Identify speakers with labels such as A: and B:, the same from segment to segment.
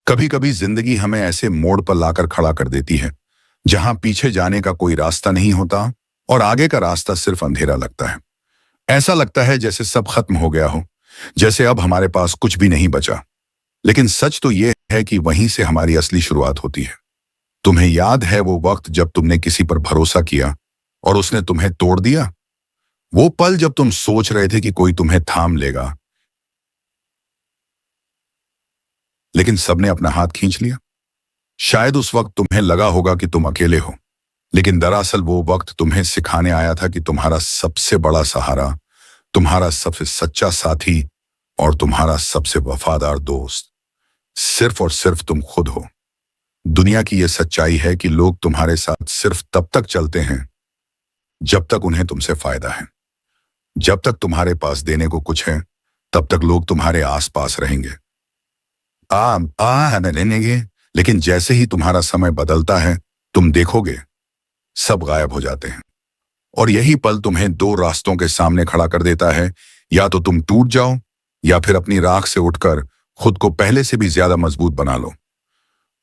A: कभी कभी जिंदगी हमें ऐसे मोड़ पर लाकर खड़ा कर देती है जहां पीछे जाने का कोई रास्ता नहीं होता और आगे का रास्ता सिर्फ अंधेरा लगता है। ऐसा लगता है जैसे सब खत्म हो गया हो, जैसे अब हमारे पास कुछ भी नहीं बचा। लेकिन सच तो यह है कि वहीं से हमारी असली शुरुआत होती है। तुम्हें याद है वो वक्त जब तुमने किसी पर भरोसा किया और उसने तुम्हें तोड़ दिया? वो पल जब तुम सोच रहे थे कि कोई तुम्हें थाम लेगा, लेकिन सबने अपना हाथ खींच लिया। शायद उस वक्त तुम्हें लगा होगा कि तुम अकेले हो, लेकिन दरअसल वो वक्त तुम्हें सिखाने आया था कि तुम्हारा सबसे बड़ा सहारा, तुम्हारा सबसे सच्चा साथी और तुम्हारा सबसे वफादार दोस्त सिर्फ और सिर्फ तुम खुद हो। दुनिया की यह सच्चाई है कि लोग तुम्हारे साथ सिर्फ तब तक चलते हैं जब तक उन्हें तुमसे फायदा है। जब तक तुम्हारे पास देने को कुछ है, तब तक लोग तुम्हारे आसपास रहेंगे, लेंगे। लेकिन जैसे ही तुम्हारा समय बदलता है, तुम देखोगे सब गायब हो जाते हैं। और यही पल तुम्हें दो रास्तों के सामने खड़ा कर देता है। या तो तुम टूट जाओ या फिर अपनी राख से उठकर खुद को पहले से भी ज्यादा मजबूत बना लो।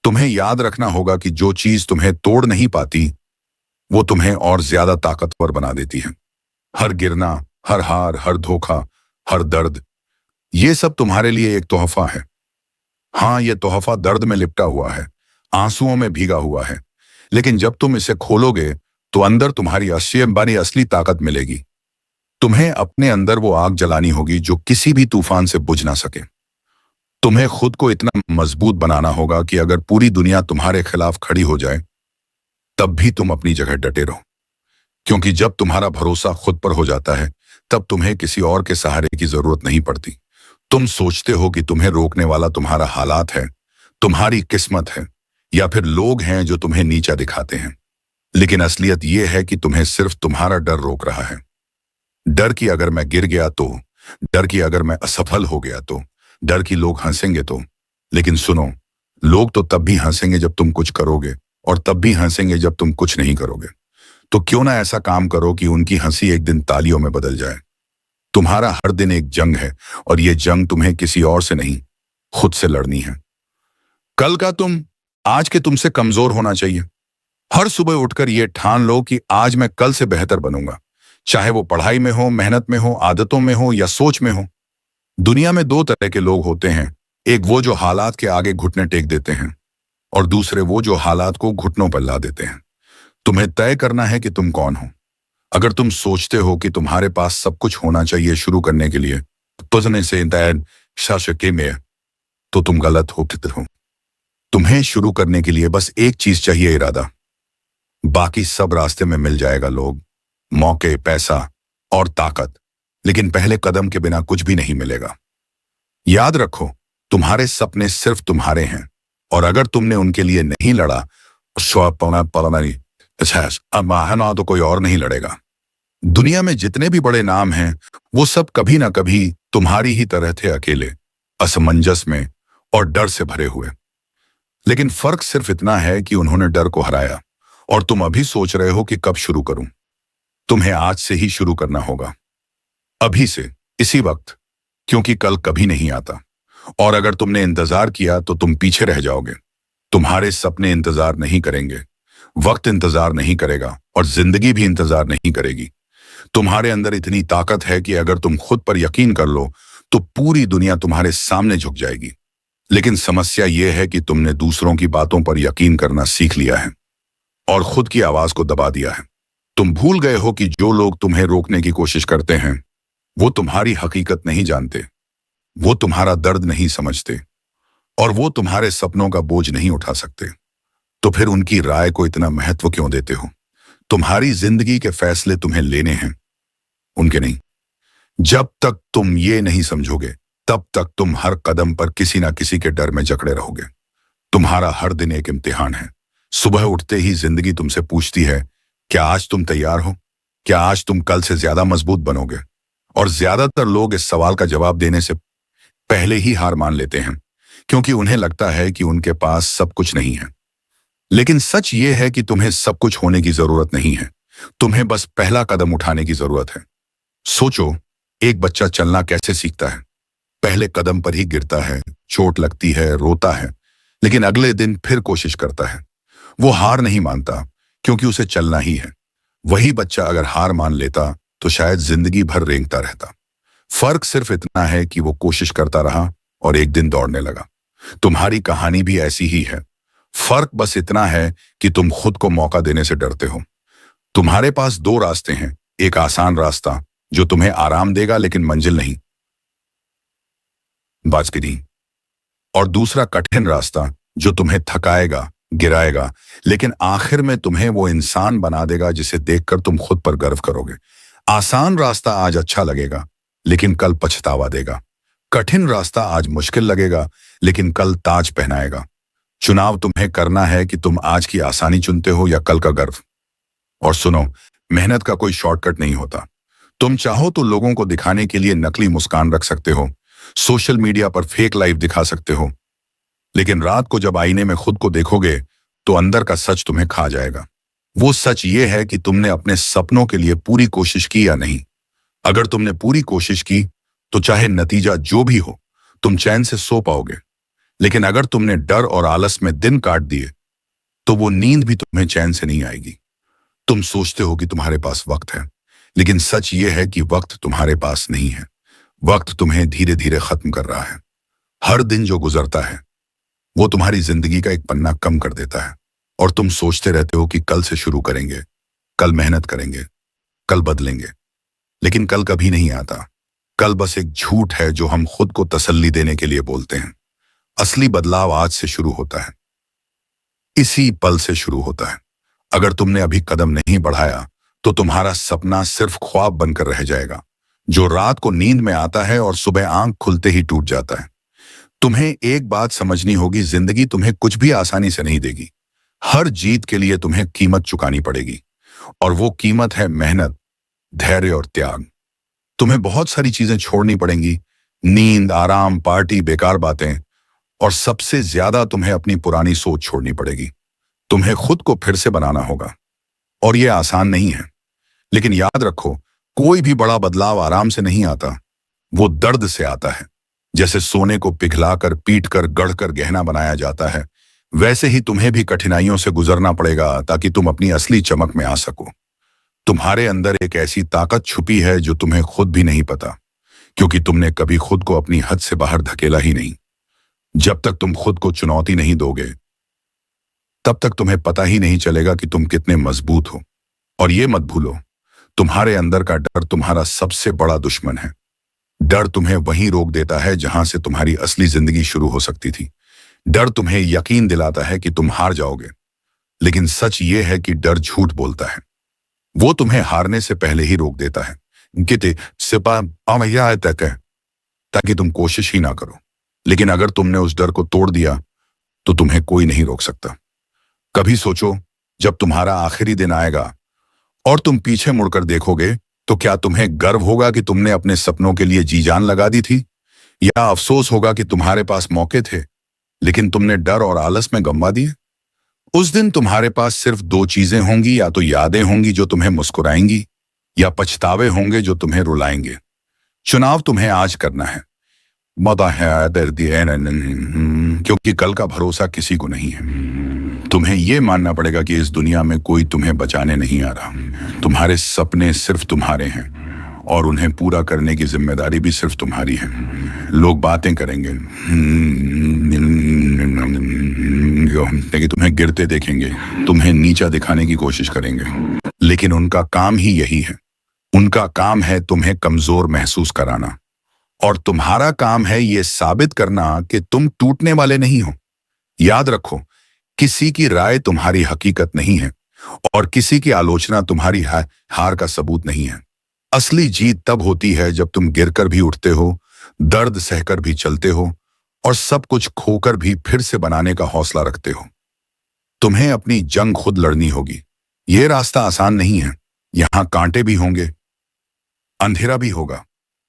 A: तुम्हें याद रखना होगा कि जो चीज तुम्हें तोड़ नहीं पाती, वो तुम्हें और ज्यादा ताकतवर बना देती है। हर गिरना, हर हार, हर धोखा, हर दर्द, ये सब तुम्हारे लिए एक तोहफा है। हाँ, ये तोहफा दर्द में लिपटा हुआ है, आंसुओं में भीगा हुआ है, लेकिन जब तुम इसे खोलोगे तो अंदर तुम्हारी असली ताकत मिलेगी। तुम्हें अपने अंदर वो आग जलानी होगी जो किसी भी तूफान से बुझ ना सके। तुम्हें खुद को इतना मजबूत बनाना होगा कि अगर पूरी दुनिया तुम्हारे खिलाफ खड़ी हो जाए, तब भी तुम अपनी जगह डटे रहो। क्योंकि जब तुम्हारा भरोसा खुद पर हो जाता है, तब तुम्हें किसी और के सहारे की जरूरत नहीं पड़ती। तुम सोचते हो कि तुम्हें रोकने वाला तुम्हारा हालात है, तुम्हारी किस्मत है, या फिर लोग हैं जो तुम्हें नीचा दिखाते हैं। लेकिन असलियत यह है कि तुम्हें सिर्फ तुम्हारा डर रोक रहा है। डर कि अगर मैं गिर गया तो, डर कि अगर मैं असफल हो गया तो, डर कि लोग हंसेंगे तो। लेकिन सुनो, लोग तो तब भी हंसेंगे जब तुम कुछ करोगे, और तब भी हंसेंगे जब तुम कुछ नहीं करोगे। तो क्यों ना ऐसा काम करो कि उनकी हंसी एक दिन तालियों में बदल जाए। तुम्हारा हर दिन एक जंग है, और ये जंग तुम्हें किसी और से नहीं, खुद से लड़नी है। कल का तुम आज के तुमसे कमजोर होना चाहिए। हर सुबह उठकर ये ठान लो कि आज मैं कल से बेहतर बनूंगा, चाहे वो पढ़ाई में हो, मेहनत में हो, आदतों में हो या सोच में हो। दुनिया में दो तरह के लोग होते हैं, एक वो जो हालात के आगे घुटने टेक देते हैं, और दूसरे वो जो हालात को घुटनों पर ला देते हैं। तुम्हें तय करना है कि तुम कौन हो। अगर तुम सोचते हो कि तुम्हारे पास सब कुछ होना चाहिए शुरू करने के लिए, तो तुम गलत हो। तुम्हें शुरू करने के लिए बस एक चीज चाहिए, इरादा। बाकी सब रास्ते में मिल जाएगा, लोग, मौके, पैसा और ताकत। लेकिन पहले कदम के बिना कुछ भी नहीं मिलेगा। याद रखो, तुम्हारे सपने सिर्फ तुम्हारे हैं, और अगर तुमने उनके लिए नहीं लड़ा तो कोई और नहीं लड़ेगा। दुनिया में जितने भी बड़े नाम हैं, वो सब कभी ना कभी तुम्हारी ही तरह थे, अकेले, असमंजस में और डर से भरे हुए। लेकिन फर्क सिर्फ इतना है कि उन्होंने डर को हराया, और तुम अभी सोच रहे हो कि कब शुरू करूं। तुम्हें आज से ही शुरू करना होगा, अभी से, इसी वक्त, क्योंकि कल कभी नहीं आता। और अगर तुमने इंतजार किया तो तुम पीछे रह जाओगे। तुम्हारे सपने इंतजार नहीं करेंगे, वक्त इंतजार नहीं करेगा, और जिंदगी भी इंतजार नहीं करेगी। तुम्हारे अंदर इतनी ताकत है कि अगर तुम खुद पर यकीन कर लो तो पूरी दुनिया तुम्हारे सामने झुक जाएगी। लेकिन समस्या यह है कि तुमने दूसरों की बातों पर यकीन करना सीख लिया है और खुद की आवाज को दबा दिया है। तुम भूल गए हो कि जो लोग तुम्हें रोकने की कोशिश करते हैं, वो तुम्हारी हकीकत नहीं जानते, वो तुम्हारा दर्द नहीं समझते, और वो तुम्हारे सपनों का बोझ नहीं उठा सकते। तो फिर उनकी राय को इतना महत्व क्यों देते हो? तुम्हारी जिंदगी के फैसले तुम्हें लेने हैं, उनके नहीं। जब तक तुम ये नहीं समझोगे, तब तक तुम हर कदम पर किसी ना किसी के डर में जकड़े रहोगे। तुम्हारा हर दिन एक इम्तिहान है। सुबह उठते ही जिंदगी तुमसे पूछती है, क्या आज तुम तैयार हो? क्या आज तुम कल से ज्यादा मजबूत बनोगे? और ज्यादातर लोग इस सवाल का जवाब देने से पहले ही हार मान लेते हैं, क्योंकि उन्हें लगता है कि उनके पास सब कुछ नहीं है। लेकिन सच ये है कि तुम्हें सब कुछ होने की जरूरत नहीं है, तुम्हें बस पहला कदम उठाने की जरूरत है। सोचो, एक बच्चा चलना कैसे सीखता है? पहले कदम पर ही गिरता है, चोट लगती है, रोता है, लेकिन अगले दिन फिर कोशिश करता है। वो हार नहीं मानता क्योंकि उसे चलना ही है। वही बच्चा अगर हार मान लेता तो शायद जिंदगी भर रेंगता रहता। फर्क सिर्फ इतना है कि वो कोशिश करता रहा और एक दिन दौड़ने लगा। तुम्हारी कहानी भी ऐसी ही है। फर्क बस इतना है कि तुम खुद को मौका देने से डरते हो। तुम्हारे पास दो रास्ते हैं, एक आसान रास्ता जो तुम्हें आराम देगा लेकिन मंजिल नहीं बाजगिरी, और दूसरा कठिन रास्ता जो तुम्हें थकाएगा, गिराएगा, लेकिन आखिर में तुम्हें वो इंसान बना देगा जिसे देखकर तुम खुद पर गर्व करोगे। आसान रास्ता आज अच्छा लगेगा लेकिन कल पछतावा देगा। कठिन रास्ता आज मुश्किल लगेगा लेकिन कल ताज पहनाएगा। चुनाव तुम्हें करना है कि तुम आज की आसानी चुनते हो या कल का गर्व। और सुनो, मेहनत का कोई शॉर्टकट नहीं होता। तुम चाहो तो लोगों को दिखाने के लिए नकली मुस्कान रख सकते हो, सोशल मीडिया पर फेक लाइफ दिखा सकते हो, लेकिन रात को जब आईने में खुद को देखोगे तो अंदर का सच तुम्हें खा जाएगा। वो सच ये है कि तुमने अपने सपनों के लिए पूरी कोशिश की या नहीं। अगर तुमने पूरी कोशिश की तो चाहे नतीजा जो भी हो तुम चैन से सो पाओगे, लेकिन अगर तुमने डर और आलस में दिन काट दिए तो वो नींद भी तुम्हें चैन से नहीं आएगी। तुम सोचते हो कि तुम्हारे पास वक्त है, लेकिन सच ये है कि वक्त तुम्हारे पास नहीं है। वक्त तुम्हें धीरे धीरे खत्म कर रहा है। हर दिन जो गुजरता है वो तुम्हारी जिंदगी का एक पन्ना कम कर देता है, और तुम सोचते रहते हो कि कल से शुरू करेंगे, कल मेहनत करेंगे, कल बदलेंगे, लेकिन कल कभी नहीं आता। कल बस एक झूठ है जो हम खुद को तसल्ली देने के लिए बोलते हैं। असली बदलाव आज से शुरू होता है, इसी पल से शुरू होता है। अगर तुमने अभी कदम नहीं बढ़ाया तो तुम्हारा सपना सिर्फ ख्वाब बनकर रह जाएगा, जो रात को नींद में आता है और सुबह आंख खुलते ही टूट जाता है। तुम्हें एक बात समझनी होगी, जिंदगी तुम्हें कुछ भी आसानी से नहीं देगी। हर जीत के लिए तुम्हें कीमत चुकानी पड़ेगी, और वो कीमत है मेहनत, धैर्य और त्याग। तुम्हें बहुत सारी चीजें छोड़नी पड़ेंगी, नींद, आराम, पार्टी, बेकार बातें, और सबसे ज्यादा तुम्हें अपनी पुरानी सोच छोड़नी पड़ेगी। तुम्हें खुद को फिर से बनाना होगा, और यह आसान नहीं है। लेकिन याद रखो, कोई भी बड़ा बदलाव आराम से नहीं आता, वो दर्द से आता है। जैसे सोने को पिघलाकर, पीटकर, गढ़कर गहना बनाया जाता है, वैसे ही तुम्हें भी कठिनाइयों से गुजरना पड़ेगा ताकि तुम अपनी असली चमक में आ सको। तुम्हारे अंदर एक ऐसी ताकत छुपी है जो तुम्हें खुद भी नहीं पता, क्योंकि तुमने कभी खुद को अपनी हद से बाहर धकेला ही नहीं। जब तक तुम खुद को चुनौती नहीं दोगे तब तक तुम्हें पता ही नहीं चलेगा कि तुम कितने मजबूत हो। और ये मत भूलो, तुम्हारे अंदर का डर तुम्हारा सबसे बड़ा दुश्मन है। डर तुम्हें वहीं रोक देता है जहां से तुम्हारी असली जिंदगी शुरू हो सकती थी। डर तुम्हें यकीन दिलाता है कि तुम हार जाओगे, लेकिन सच ये है कि डर झूठ बोलता है। वो तुम्हें हारने से पहले ही रोक देता है ताकि तुम कोशिश ही ना करो। लेकिन अगर तुमने उस डर को तोड़ दिया तो तुम्हें कोई नहीं रोक सकता। कभी सोचो, जब तुम्हारा आखिरी दिन आएगा और तुम पीछे मुड़कर देखोगे तो क्या तुम्हें गर्व होगा कि तुमने अपने सपनों के लिए जी जान लगा दी थी, या अफसोस होगा कि तुम्हारे पास मौके थे लेकिन तुमने डर और आलस में गंवा दिए? उस दिन तुम्हारे पास सिर्फ दो चीजें होंगी, या तो यादें होंगी जो तुम्हें मुस्कुराएंगी, या पछतावे होंगे जो तुम्हें रुलाएंगे। चुनाव तुम्हें आज करना है, क्योंकि कल का भरोसा किसी को नहीं है। तुम्हें यह मानना पड़ेगा कि इस दुनिया में कोई तुम्हें बचाने नहीं आ रहा। तुम्हारे सपने सिर्फ तुम्हारे हैं, और उन्हें पूरा करने की जिम्मेदारी भी सिर्फ तुम्हारी है। लोग बातें करेंगे, लेकिन तुम्हें गिरते देखेंगे, तुम्हें नीचा दिखाने की कोशिश करेंगे, लेकिन उनका काम ही यही है। उनका काम है तुम्हें कमजोर महसूस कराना, और तुम्हारा काम है ये साबित करना कि तुम टूटने वाले नहीं हो। याद रखो, किसी की राय तुम्हारी हकीकत नहीं है, और किसी की आलोचना तुम्हारी हार का सबूत नहीं है। असली जीत तब होती है जब तुम गिरकर भी उठते हो, दर्द सहकर भी चलते हो, और सब कुछ खोकर भी फिर से बनाने का हौसला रखते हो। तुम्हें अपनी जंग खुद लड़नी होगी। यह रास्ता आसान नहीं है। यहां कांटे भी होंगे, अंधेरा भी होगा,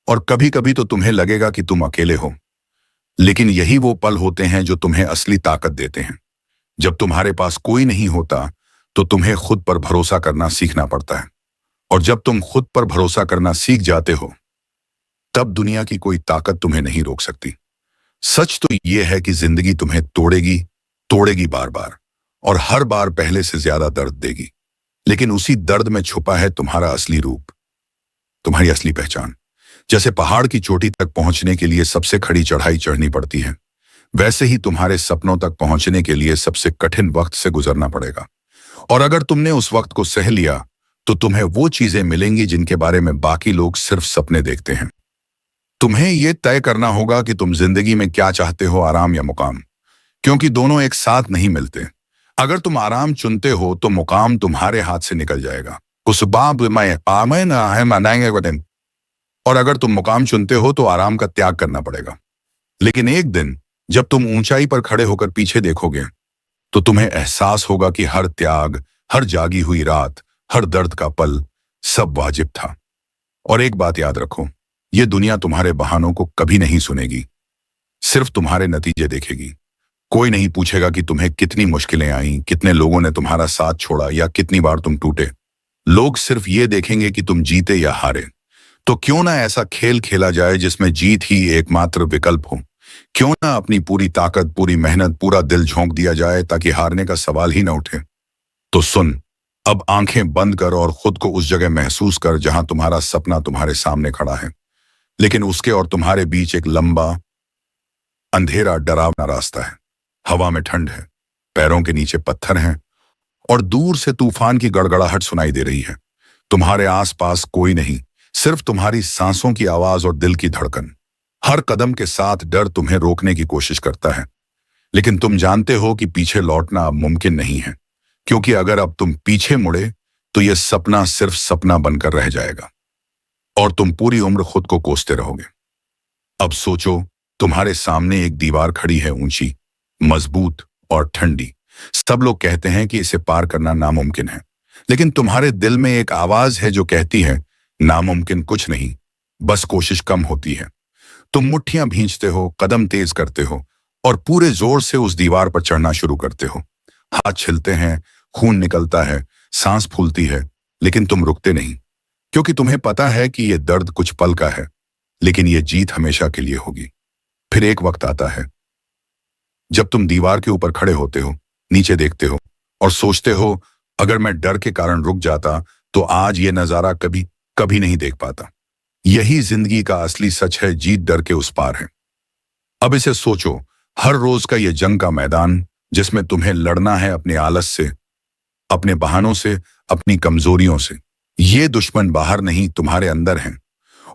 A: और कभी कभी तो तुम्हें लगेगा कि तुम अकेले हो। लेकिन यही वो पल होते हैं जो तुम्हें असली ताकत देते हैं। जब तुम्हारे पास कोई नहीं होता तो तुम्हें खुद पर भरोसा करना सीखना पड़ता है, और जब तुम खुद पर भरोसा करना सीख जाते हो तब दुनिया की कोई ताकत तुम्हें नहीं रोक सकती। सच तो यह है कि जिंदगी तुम्हें तोड़ेगी, तोड़ेगी बार बार, और हर बार पहले से ज्यादा दर्द देगी। लेकिन उसी दर्द में छुपा है तुम्हारा असली रूप, तुम्हारी असली पहचान। जैसे पहाड़ की चोटी तक पहुंचने के लिए सबसे खड़ी चढ़ाई चढ़नी पड़ती है, वैसे ही तुम्हारे सपनों तक पहुंचने के लिए सबसे कठिन वक्त से गुजरना पड़ेगा। और अगर तुमने उस वक्त को सह लिया तो तुम्हें वो चीजें मिलेंगी जिनके बारे में बाकी लोग सिर्फ सपने देखते हैं। तुम्हें यह तय करना होगा कि तुम जिंदगी में क्या चाहते हो, आराम या मुकाम, क्योंकि दोनों एक साथ नहीं मिलते। अगर तुम आराम चुनते हो तो मुकाम तुम्हारे हाथ से निकल जाएगा। उस बाब में आमे ना है मनाएंगे वतन। और अगर तुम मुकाम चुनते हो तो आराम का त्याग करना पड़ेगा। लेकिन एक दिन जब तुम ऊंचाई पर खड़े होकर पीछे देखोगे तो तुम्हें एहसास होगा कि हर त्याग, हर जागी हुई रात, हर दर्द का पल सब वाजिब था। और एक बात याद रखो, ये दुनिया तुम्हारे बहानों को कभी नहीं सुनेगी, सिर्फ तुम्हारे नतीजे देखेगी। कोई नहीं पूछेगा कि तुम्हें कितनी मुश्किलें आईं, कितने लोगों ने तुम्हारा साथ छोड़ा या कितनी बार तुम टूटे। लोग सिर्फ ये देखेंगे कि तुम जीते या हारे। तो क्यों ना ऐसा खेल खेला जाए जिसमें जीत ही एकमात्र विकल्प हो। क्यों ना अपनी पूरी ताकत, पूरी मेहनत, पूरा दिल झोंक दिया जाए ताकि हारने का सवाल ही ना उठे। तो सुन, अब आंखें बंद कर और खुद को उस जगह महसूस कर जहां तुम्हारा सपना तुम्हारे सामने खड़ा है, लेकिन उसके और तुम्हारे बीच एक लंबा, अंधेरा, डरावना रास्ता है। हवा में ठंड है, पैरों के नीचे पत्थर हैं और दूर से तूफान की गड़गड़ाहट सुनाई दे रही है। तुम्हारे आसपास कोई नहीं, सिर्फ तुम्हारी सांसों की आवाज और दिल की धड़कन। हर कदम के साथ डर तुम्हें रोकने की कोशिश करता है, लेकिन तुम जानते हो कि पीछे लौटना अब मुमकिन नहीं है, क्योंकि अगर अब तुम पीछे मुड़े तो यह सपना सिर्फ सपना बनकर रह जाएगा और तुम पूरी उम्र खुद को कोसते रहोगे। अब सोचो, तुम्हारे सामने एक दीवार खड़ी है, ऊंची, मजबूत और ठंडी। सब लोग कहते हैं कि इसे पार करना नामुमकिन है, लेकिन तुम्हारे दिल में एक आवाज है जो कहती है, नामुमकिन कुछ नहीं, बस कोशिश कम होती है। तुम मुट्ठियां भींचते हो, कदम तेज करते हो और पूरे जोर से उस दीवार पर चढ़ना शुरू करते हो। हाथ छिलते हैं, खून निकलता है, सांस फूलती है, लेकिन तुम रुकते नहीं, क्योंकि तुम्हें पता है कि यह दर्द कुछ पल का है, लेकिन यह जीत हमेशा के लिए होगी। फिर एक वक्त आता है जब तुम दीवार के ऊपर खड़े होते हो, नीचे देखते हो और सोचते हो, अगर मैं डर के कारण रुक जाता तो आज ये नजारा कभी कभी नहीं देख पाता। यही जिंदगी का असली सच है, जीत डर के उस पार है। अब इसे सोचो, हर रोज का ये जंग का मैदान जिसमें तुम्हें लड़ना है अपने आलस से, अपने बहानों से, अपनी कमजोरियों से। ये दुश्मन बाहर नहीं, तुम्हारे अंदर हैं।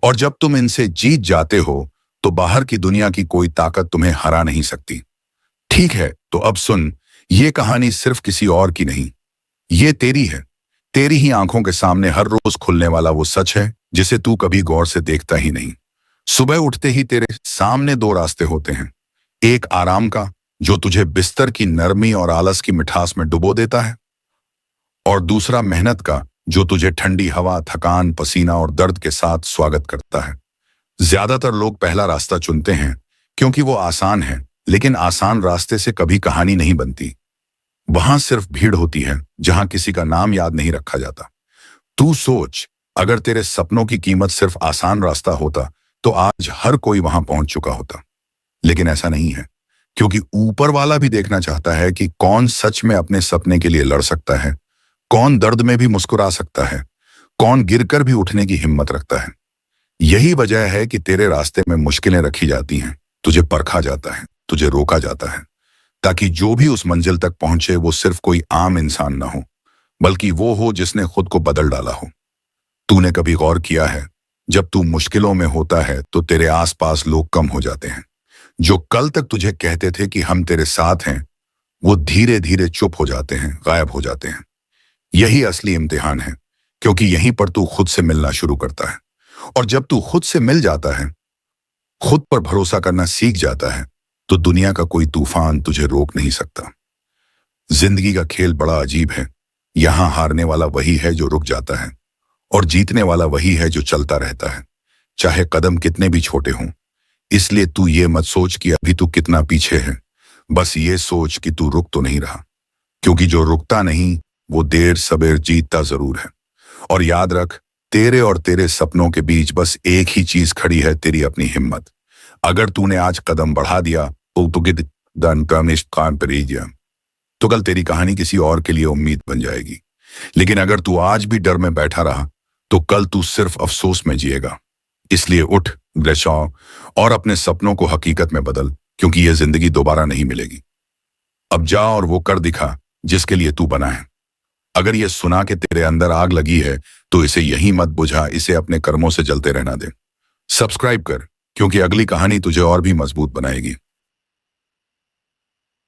A: और जब तुम इनसे जीत जाते हो तो बाहर की दुनिया की कोई ताकत तुम्हें हरा नहीं सकती। ठीक है, तो अब सुन, ये कहानी सिर्फ किसी और की नहीं, ये तेरी है। तेरी ही आंखों के सामने हर रोज खुलने वाला वो सच है जिसे तू कभी गौर से देखता ही नहीं। सुबह उठते ही तेरे सामने दो रास्ते होते हैं, एक आराम का जो तुझे बिस्तर की नरमी और आलस की मिठास में डुबो देता है, और दूसरा मेहनत का जो तुझे ठंडी हवा, थकान, पसीना और दर्द के साथ स्वागत करता है। ज्यादातर लोग पहला रास्ता चुनते हैं क्योंकि वो आसान है, लेकिन आसान रास्ते से कभी कहानी नहीं बनती। वहां सिर्फ भीड़ होती है जहां किसी का नाम याद नहीं रखा जाता। तू सोच, अगर तेरे सपनों की कीमत सिर्फ आसान रास्ता होता तो आज हर कोई वहां पहुंच चुका होता। लेकिन ऐसा नहीं है, क्योंकि ऊपर वाला भी देखना चाहता है कि कौन सच में अपने सपने के लिए लड़ सकता है, कौन दर्द में भी मुस्कुरा सकता है, कौन गिरकर भी उठने की हिम्मत रखता है। यही वजह है कि तेरे रास्ते में मुश्किलें रखी जाती हैं, तुझे परखा जाता है, तुझे रोका जाता है, ताकि जो भी उस मंजिल तक पहुंचे वो सिर्फ कोई आम इंसान ना हो, बल्कि वो हो जिसने खुद को बदल डाला हो। तूने कभी गौर किया है, जब तू मुश्किलों में होता है तो तेरे आसपास लोग कम हो जाते हैं। जो कल तक तुझे कहते थे कि हम तेरे साथ हैं, वो धीरे धीरे चुप हो जाते हैं, गायब हो जाते हैं। यही असली इम्तिहान है, क्योंकि यहीं पर तू खुद से मिलना शुरू करता है। और जब तू खुद से मिल जाता है, खुद पर भरोसा करना सीख जाता है, तो दुनिया का कोई तूफान तुझे रोक नहीं सकता। जिंदगी का खेल बड़ा अजीब है। यहां हारने वाला वही है जो रुक जाता है, और जीतने वाला वही है जो चलता रहता है, चाहे कदम कितने भी छोटे हों। इसलिए तू ये मत सोच कि अभी तू कितना पीछे है, बस ये सोच कि तू रुक तो नहीं रहा, क्योंकि जो रुकता नहीं वो देर सबेर जीतता जरूर है। और याद रख, तेरे और तेरे सपनों के बीच बस एक ही चीज खड़ी है, तेरी अपनी हिम्मत। अगर तूने आज कदम बढ़ा दिया तो तो कल तेरी कहानी किसी और के लिए उम्मीद बन जाएगी। लेकिन अगर तू आज भी डर में बैठा रहा तो कल तू सिर्फ अफसोस में जिएगा। इसलिए उठ, ग्रेशॉ, और अपने सपनों को हकीकत में बदल, क्योंकि यह जिंदगी दोबारा नहीं मिलेगी। अब जा और वो कर दिखा जिसके लिए तू बना है। अगर ये सुना के तेरे अंदर आग लगी है तो इसे यहीं मत बुझा, इसे अपने कर्मों से जलते रहना दे। सब्सक्राइब कर, क्योंकि अगली कहानी तुझे और भी मजबूत बनाएगी।